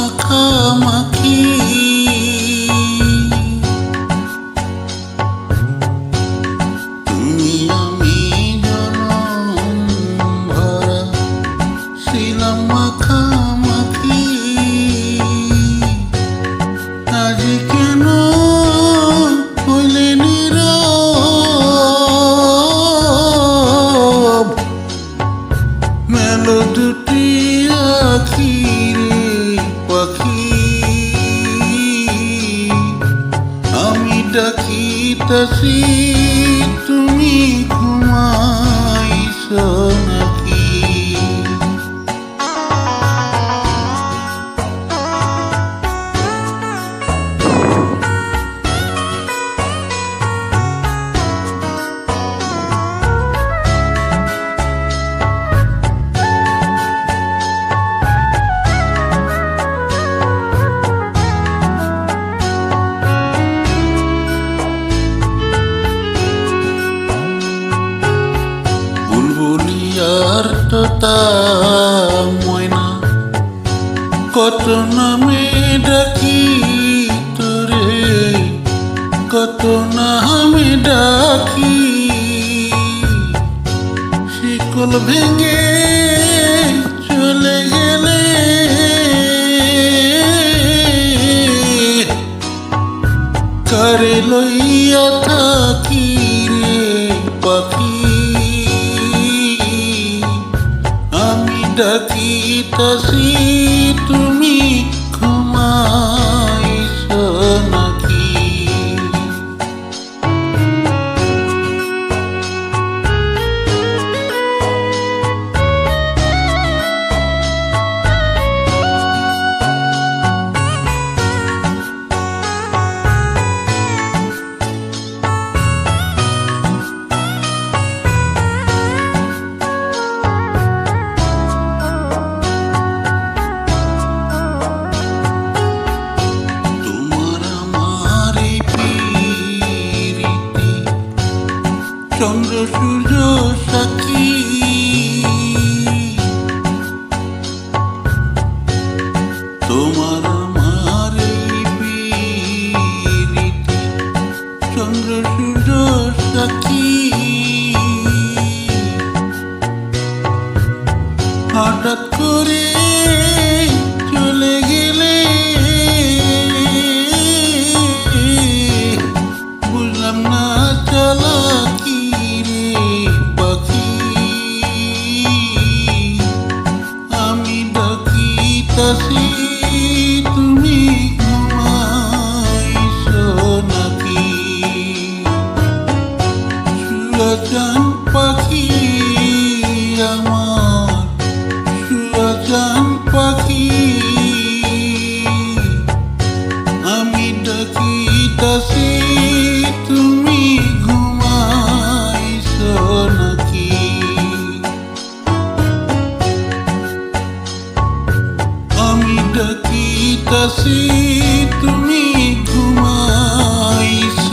মাখামাখি তুমি আমি জনম ভরা ছিলাম মাখামাখি আজ কেন হইলে নীরব মেলো দুটি আখি রে পাখি আমি ডাকিতাছি তুমি ঘুমাইছ নাকি বুলবুলিয়ার তোতা ময়না কত নামে ডাকি তোরে কত নামে ডাকি শিকল ভেঙে চলে গেলে কারে লইয়া থাকি রে পাখি আমি ডাকিতাছি তুমি ঘুমাইছ নাকি চন্দ্র সূর্য সাক্ষী তোমার আমার প্রীতি চন্দ্র সূর্য সাক্ষী হঠাৎ করে চলে গেলে বুঝলাম না চালাকি আমি ডাকিতাছি তুমি ঘুমাইছ নাকি সুরাচান পাখি আমার সুরাচান পাখি আমি ডাকিতাছি তুমি ঘুমাইছ নাকি আমি ডাকিতাছি তুমি ঘুমাইছ